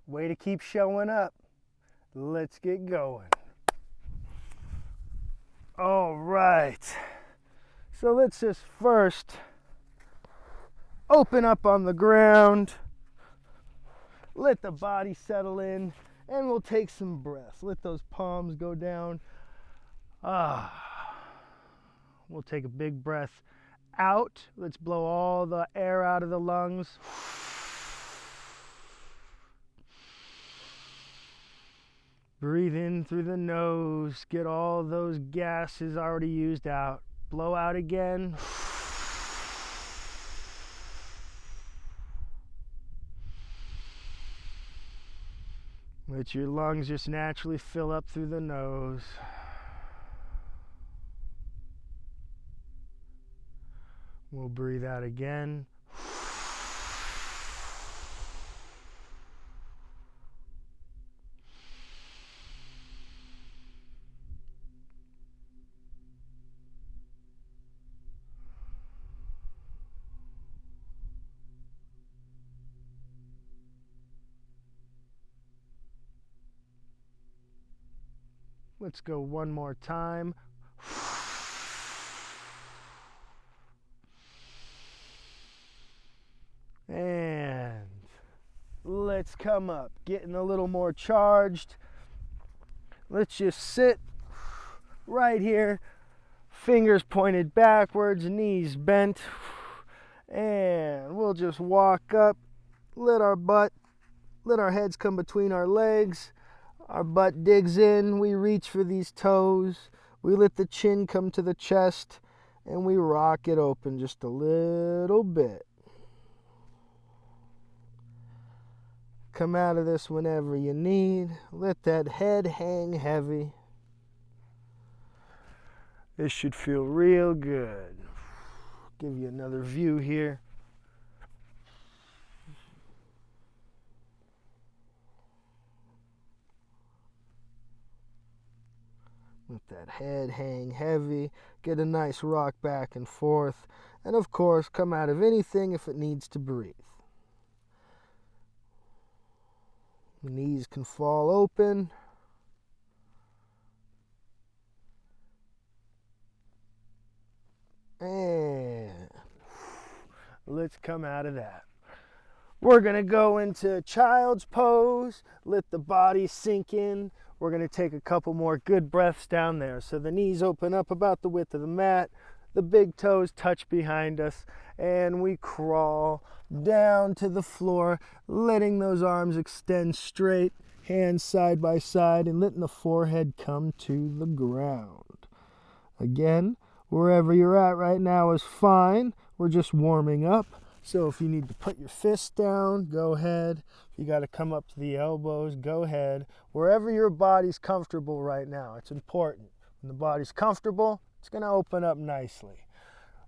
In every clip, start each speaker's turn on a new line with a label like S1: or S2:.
S1: Way to keep showing up. Let's get going. All right. So let's just first open up on the ground. Let the body settle in, and we'll take some breaths. Let those palms go down. We'll take a big breath out. Let's blow all the air out of the lungs. Breathe in through the nose. Get all those gases already used out. Blow out again. Let your lungs just naturally fill up through the nose. We'll breathe out again. Let's go one more time. And let's come up, getting a little more charged. Let's just sit right here, fingers pointed backwards, knees bent, and we'll just walk up, let our heads come between our legs. Our butt digs in, we reach for these toes, we let the chin come to the chest, and we rock it open just a little bit. Come out of this whenever you need. Let that head hang heavy. This should feel real good. Give you another view here. Let that head hang heavy, get a nice rock back and forth, and of course, come out of anything if it needs to breathe. The knees can fall open. And let's come out of that. We're going to go into child's pose, let the body sink in. We're going to take a couple more good breaths down there. So the knees open up about the width of the mat, the big toes touch behind us, and we crawl down to the floor, letting those arms extend straight, hands side by side, and letting the forehead come to the ground. Again, wherever you're at right now is fine. We're just warming up. So if you need to put your fists down, go ahead. If you got to come up to the elbows, go ahead. Wherever your body's comfortable right now, it's important. When the body's comfortable, it's going to open up nicely.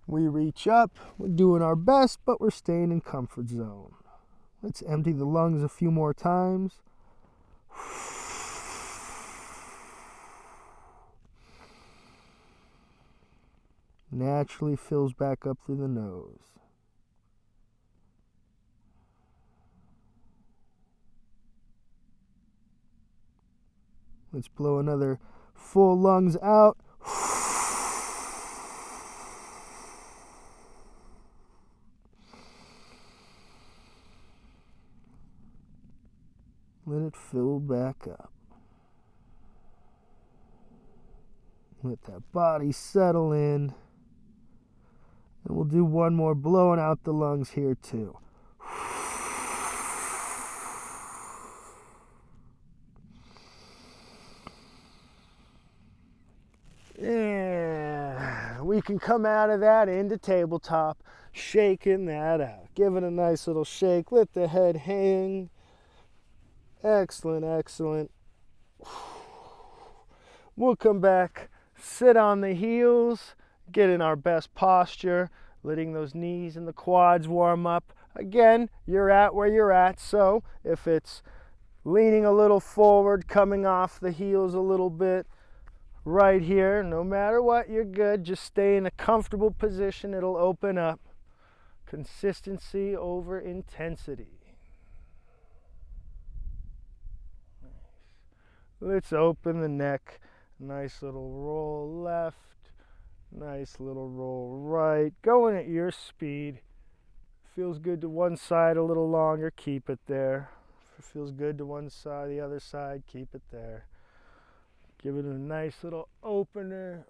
S1: We reach up, we're doing our best, but we're staying in comfort zone. Let's empty the lungs a few more times. Naturally fills back up through the nose. Let's blow another full lungs out. Let it fill back up. Let that body settle in. And we'll do one more blowing out the lungs here too. Yeah, we can come out of that into tabletop, shaking that out. Give it a nice little shake. Let the head hang. Excellent, excellent. We'll come back, sit on the heels, get in our best posture, letting those knees and the quads warm up. Again, you're at where you're at, so if it's leaning a little forward, coming off the heels a little bit, right here, no matter what, you're good. Just stay in a comfortable position. It'll open up. Consistency over intensity. Let's open the neck. Nice little roll left. Nice little roll right. Going at your speed. Feels good to one side a little longer, keep it there. If it feels good to one side, the other side, keep it there. Give it a nice little opener.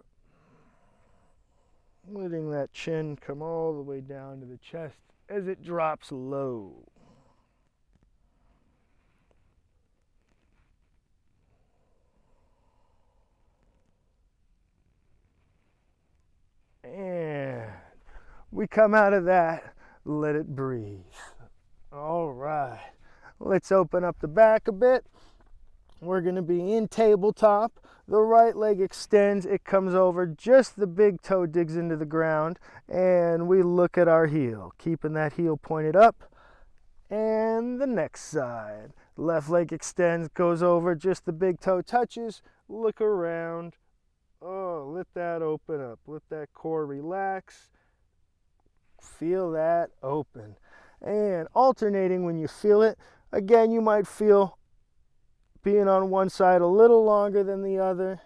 S1: Letting that chin come all the way down to the chest as it drops low. And we come out of that, let it breathe. All right, let's open up the back a bit. We're going to be in tabletop. The right leg extends, it comes over, just the big toe digs into the ground, and we look at our heel, keeping that heel pointed up. And the next side. Left leg extends, goes over, just the big toe touches, look around. Oh, let that open up. Let that core relax. Feel that open. And alternating when you feel it. Again, you might feel being on one side a little longer than the other,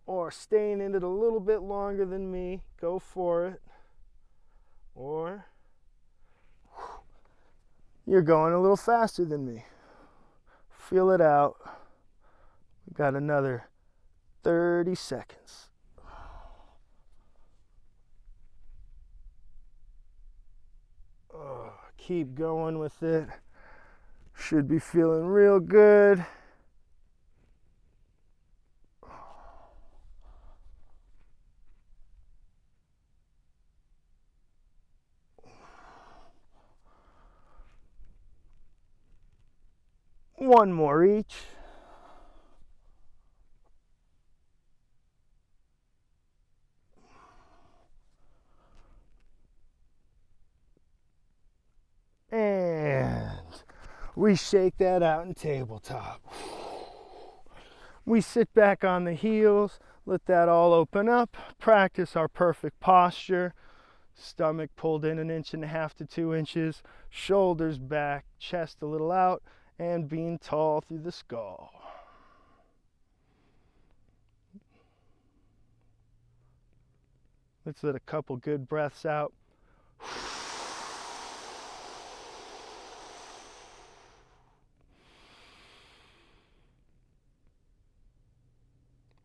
S1: or staying in it a little bit longer than me. Go for it. Or you're going a little faster than me. Feel it out. We got another 30 seconds. Oh, keep going with it. Should be feeling real good. One more each. And we shake that out in tabletop. We sit back on the heels, let that all open up, practice our perfect posture. Stomach pulled in 1.5 to 2 inches, shoulders back, chest a little out, and being tall through the skull. Let's let a couple good breaths out.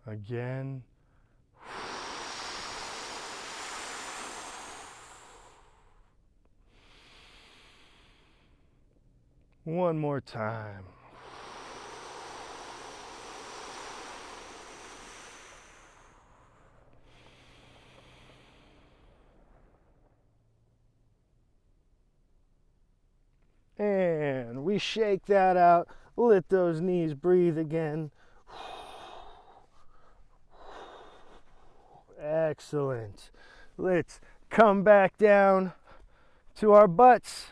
S1: Again. One more time. And we shake that out. Let those knees breathe again. Excellent. Let's come back down to our butts.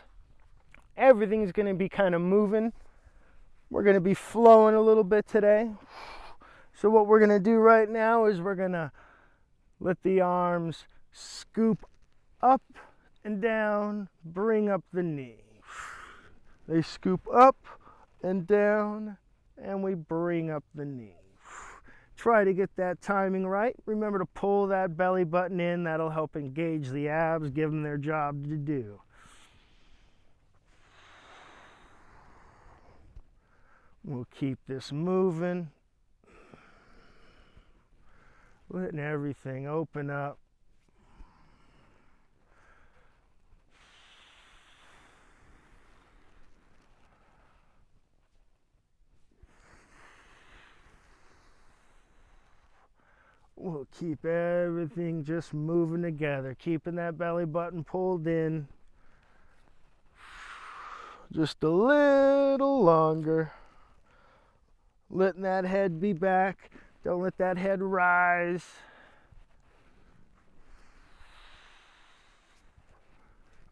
S1: Everything's going to be kind of moving. We're going to be flowing a little bit today. So what we're going to do right now is we're going to let the arms scoop up and down, bring up the knee. They scoop up and down, and we bring up the knee. Try to get that timing right. Remember to pull that belly button in. That'll help engage the abs, give them their job to do. We'll keep this moving. Letting everything open up. We'll keep everything just moving together, keeping that belly button pulled in. Just a little longer. Letting that head be back. Don't let that head rise.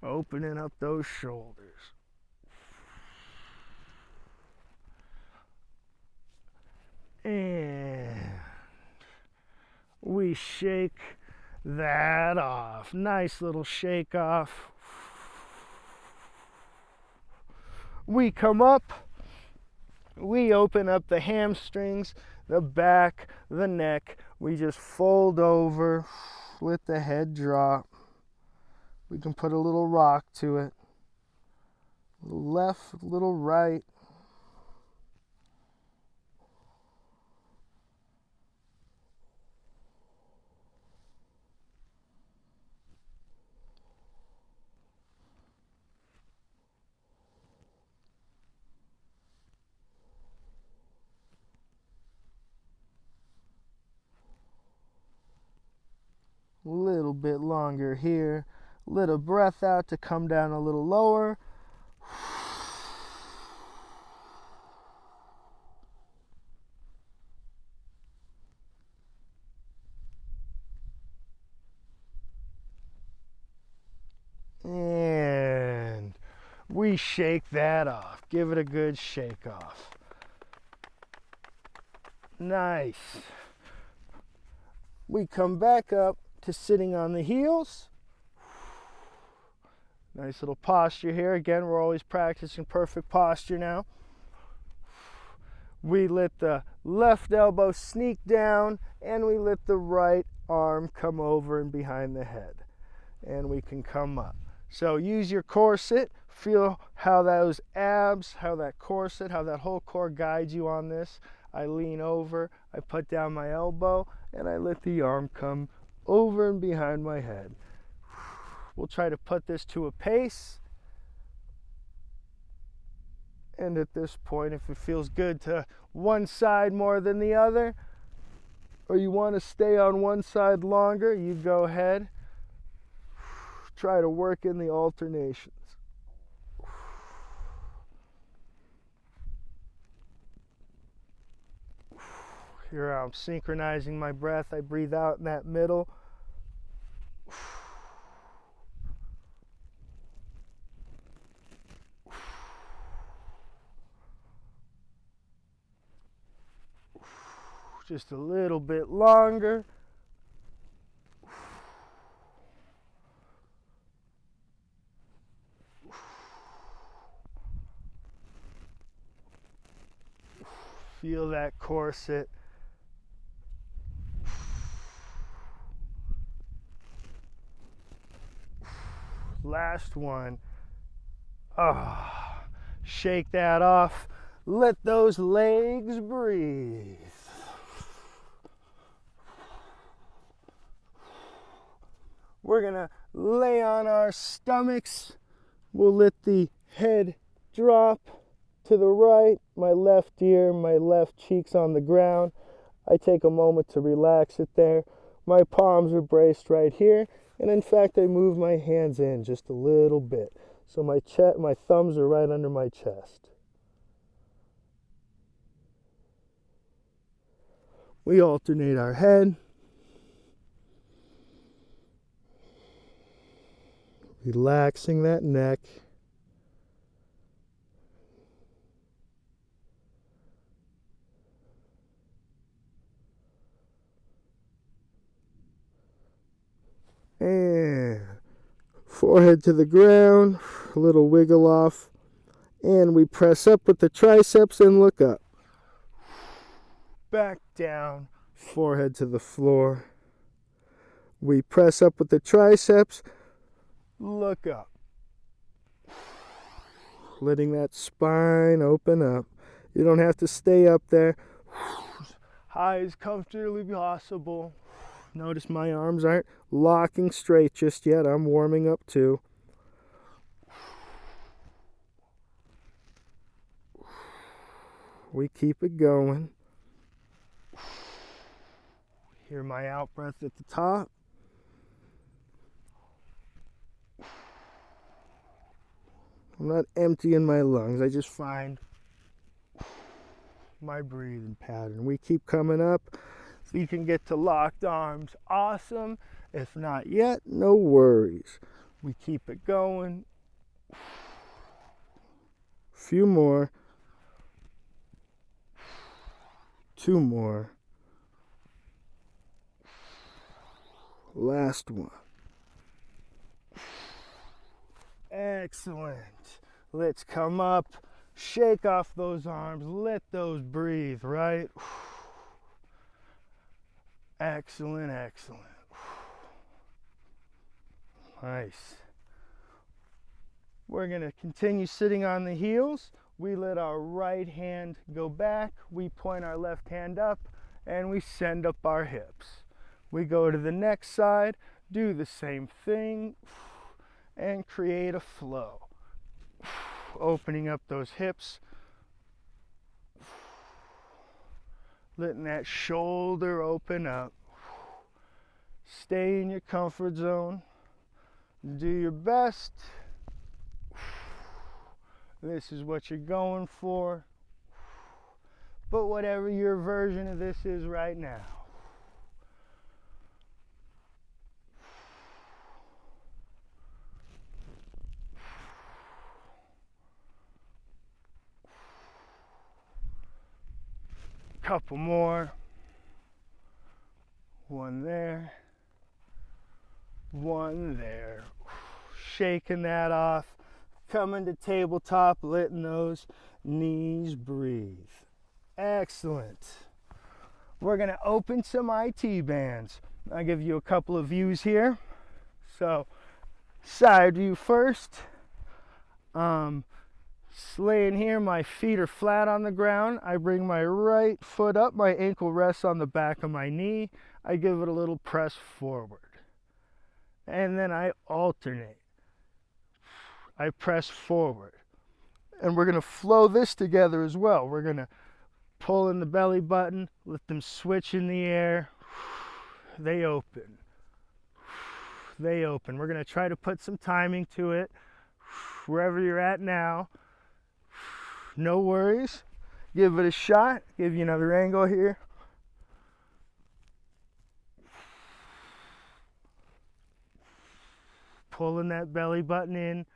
S1: Opening up those shoulders. And we shake that off. Nice little shake off. We come up. We open up the hamstrings, the back, the neck. We just fold over, let the head drop. We can put a little rock to it. A little left, a little right. A little bit longer here. Little breath out to come down a little lower. And we shake that off. Give it a good shake off. Nice. We come back up to sitting on the heels. Nice little posture here. Again, we're always practicing perfect posture now. We let the left elbow sneak down and we let the right arm come over and behind the head. And we can come up. So use your corset. Feel how those abs, how that corset, how that whole core guides you on this. I lean over, I put down my elbow, and I let the arm come over and behind my head. We'll try to put this to a pace. And at this point, if it feels good to one side more than the other, or you want to stay on one side longer, you go ahead. Try to work in the alternations. Here I'm synchronizing my breath. I breathe out in that middle. Just a little bit longer. Feel that corset. Last one. Shake that off. Let those legs breathe. We're gonna lay on our stomachs. We'll let the head drop to the right, my left ear, my left cheek's on the ground. I take a moment to relax it there. My palms are braced right here, and in fact I move my hands in just a little bit. So my thumbs are right under my chest. We alternate our head. Relaxing that neck. And forehead to the ground, a little wiggle off. And we press up with the triceps and look up. Back down, forehead to the floor. We press up with the triceps, look up. Letting that spine open up. You don't have to stay up there. High as comfortably possible. Notice my arms aren't locking straight just yet. I'm warming up too. We keep it going. Hear my out breath at the top. I'm not emptying my lungs. I just find my breathing pattern. We keep coming up. If you can get to locked arms, awesome. If not yet, no worries. We keep it going. Few more. 2 more. Last one. Excellent. Let's come up, Shake off those arms, let those breathe, right? Excellent, excellent. Nice. We're going to continue sitting on the heels. We let our right hand go back, we point our left hand up, and we send up our hips. We go to the next side, do the same thing, and create a flow. Opening up those hips, letting that shoulder open up. Stay in your comfort zone. Do your best. This is what you're going for. But whatever your version of this is right now. Couple more. One there. One there. Shaking that off. Coming to tabletop, letting those knees breathe. Excellent. We're going to open some IT bands. I'll give you a couple of views here. So, side view first. Laying here, my feet are flat on the ground. I bring my right foot up, my ankle rests on the back of my knee. I give it a little press forward. And then I alternate. I press forward. And we're going to flow this together as well. We're going to pull in the belly button, let them switch in the air. They open. They open. We're going to try to put some timing to it. Wherever you're at now. No worries. Give it a shot. Give you another angle here. Pulling that belly button in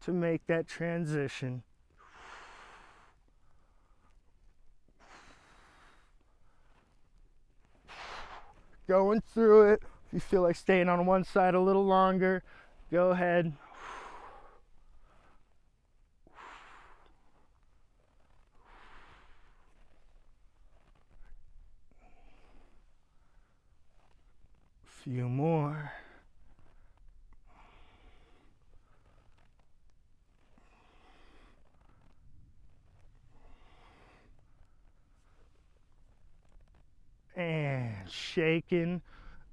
S1: to make that transition. Going through it. If you feel like staying on one side a little longer, go ahead. Few more. And shaking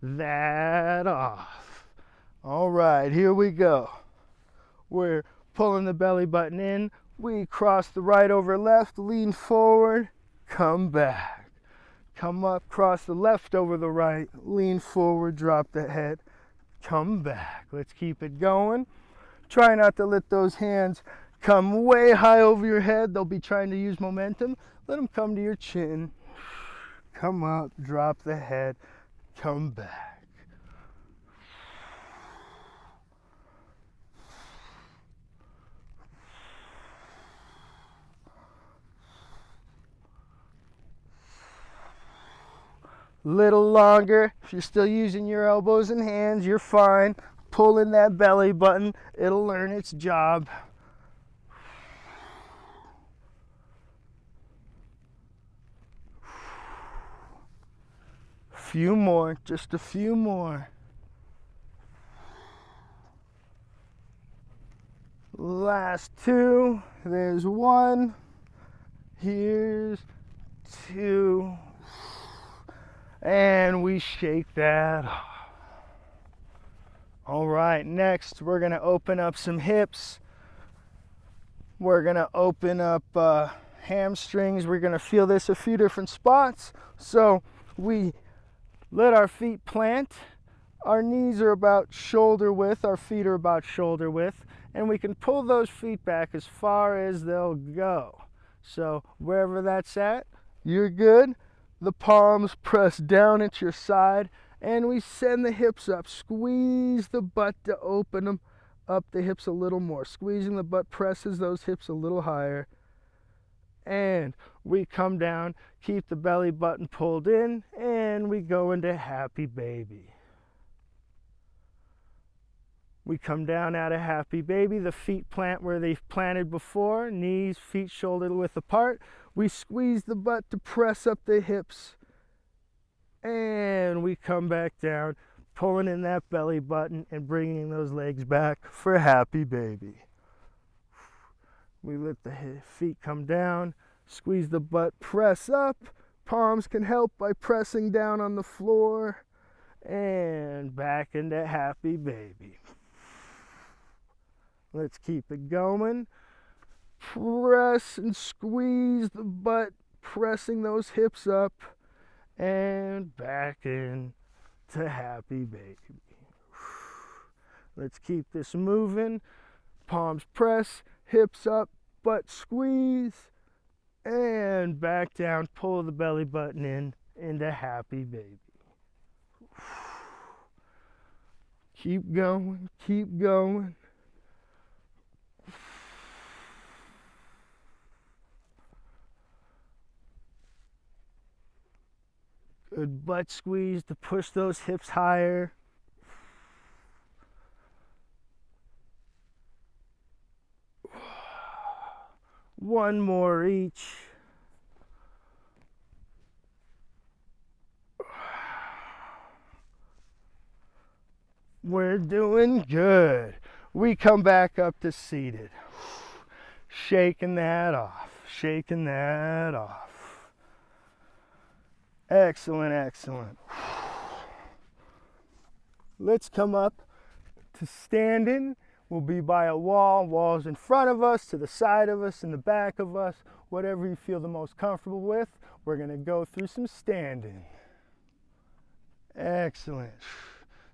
S1: that off. All right, here we go. We're pulling the belly button in. We cross the right over left, lean forward, come back. Come up, cross the left over the right, lean forward, drop the head, come back. Let's keep it going. Try not to let those hands come way high over your head. They'll be trying to use momentum. Let them come to your chin. Come up, drop the head, come back. Little longer. If you're still using your elbows and hands, you're fine. Pull in that belly button. It'll learn its job. Few more, just a few more. Last two. There's one. Here's two. And we shake that off. All right, next we're going to open up some hips. We're going to open up hamstrings. We're going to feel this a few different spots. So we let our feet plant. Our knees are about shoulder width. Our feet are about shoulder width. And we can pull those feet back as far as they'll go. So wherever that's at, you're good. The palms press down at your side, and we send the hips up. Squeeze the butt to open them up the hips a little more. Squeezing the butt presses those hips a little higher. And we come down, keep the belly button pulled in, and we go into happy baby. We come down out of happy baby. The feet plant where they've planted before. Knees, feet shoulder width apart. We squeeze the butt to press up the hips. And we come back down, pulling in that belly button and bringing those legs back for happy baby. We let the feet come down, squeeze the butt, press up. Palms can help by pressing down on the floor. And back into happy baby. Let's keep it going. Press and squeeze the butt, pressing those hips up. And back in to happy baby. Let's keep this moving. Palms press, hips up, butt squeeze, and back down. Pull the belly button in into happy baby. Keep going, keep going. Good butt squeeze to push those hips higher. One more each. We're doing good. We come back up to seated. Shaking that off, shaking that off. Excellent, excellent. Let's come up to standing. We'll be by a wall. Walls in front of us, to the side of us, in the back of us, whatever you feel the most comfortable with. We're going to go through some standing. Excellent.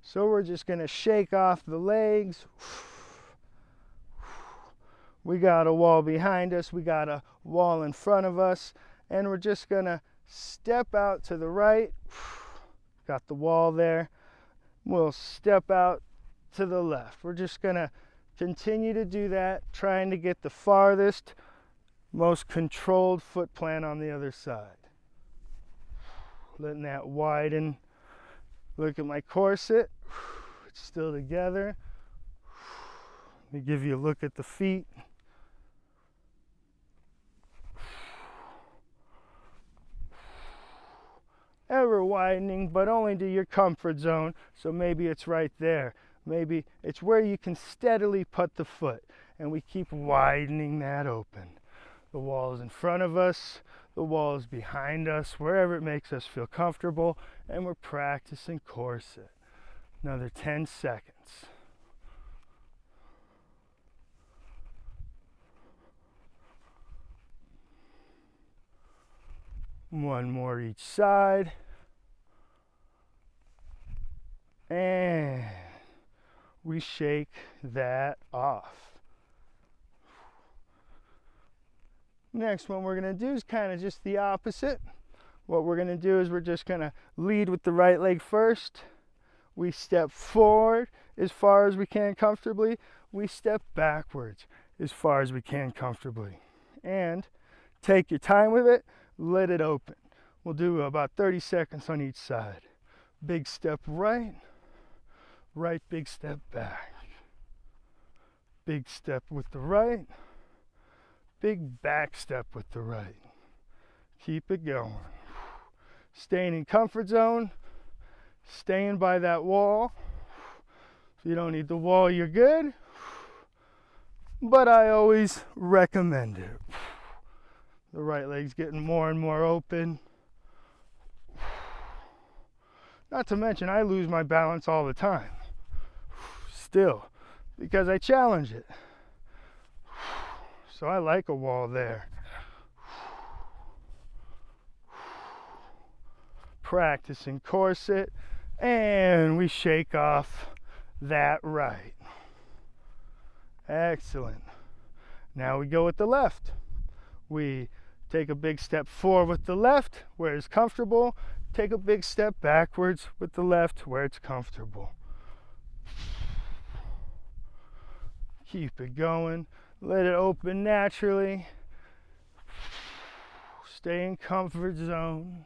S1: So we're just going to shake off the legs. We got a wall behind us. We got a wall in front of us. And we're just going to step out to the right. Got the wall there. We'll step out to the left. We're just going to continue to do that, trying to get the farthest, most controlled foot plant on the other side. Letting that widen. Look at my corset. It's still together. Let me give you a look at the feet. Ever widening, but only to your comfort zone. So maybe it's right there. Maybe it's where you can steadily put the foot. And we keep widening that open. The wall is in front of us. The wall is behind us, wherever it makes us feel comfortable. And we're practicing corset. Another 10 seconds. One more each side. And we shake that off. Next one we're going to do is kind of just the opposite. What we're going to do is we're just going to lead with the right leg first. We step forward as far as we can comfortably. We step backwards as far as we can comfortably. And take your time with it. Let it open. We'll do about 30 seconds on each side. Big step right. Right big step back. Big step with the right. Big back step with the right. Keep it going. Staying in comfort zone. Staying by that wall. If you don't need the wall, you're good. But I always recommend it. The right leg's getting more and more open. Not to mention, I lose my balance all the time. Still, because I challenge it. So I like a wall there. Practicing corset, and we shake off that right. Excellent. Now we go with the left. We take a big step forward with the left where it's comfortable. Take a big step backwards with the left where it's comfortable. Keep it going. Let it open naturally. Stay in comfort zone.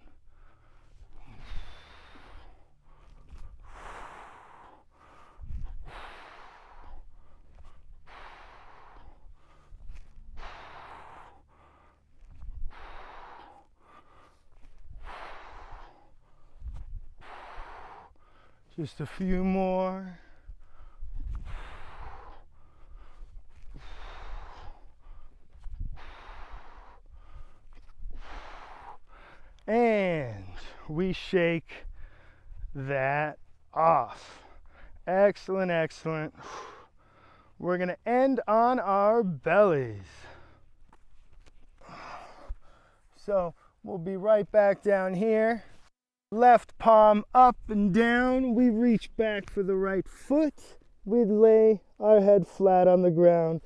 S1: Just a few more. And we shake that off. Excellent, excellent. We're going to end on our bellies. So we'll be right back down here. Left palm up and down. We reach back for the right foot. We lay our head flat on the ground.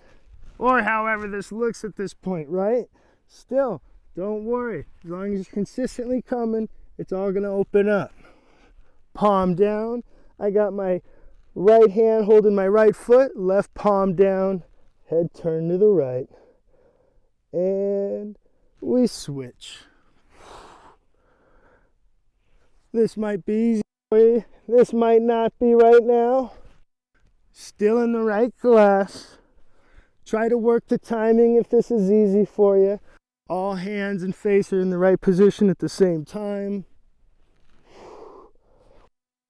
S1: Or however this looks at this point, right? Still, don't worry. As long as you're consistently coming, it's all going to open up. Palm down. I got my right hand holding my right foot. Left palm down. Head turned to the right. And we switch. This might be easy for you. This might not be right now. Still in the right class. Try to work the timing if this is easy for you. All hands and face are in the right position at the same time.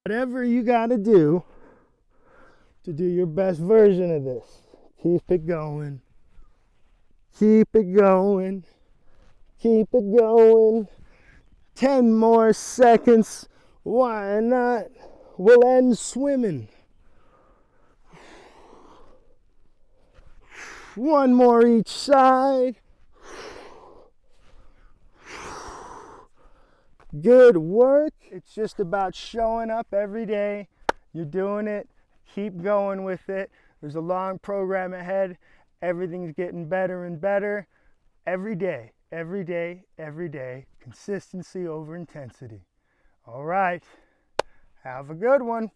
S1: Whatever you got to do your best version of this. Keep it going. Keep it going. Keep it going. 10 more seconds. Why not? We'll end swimming. One more each side. Good work. It's just about showing up every day. You're doing it. Keep going with it. There's a long program ahead. Everything's getting better and better. Every day, every day, every day. Consistency over intensity. All right. Have a good one.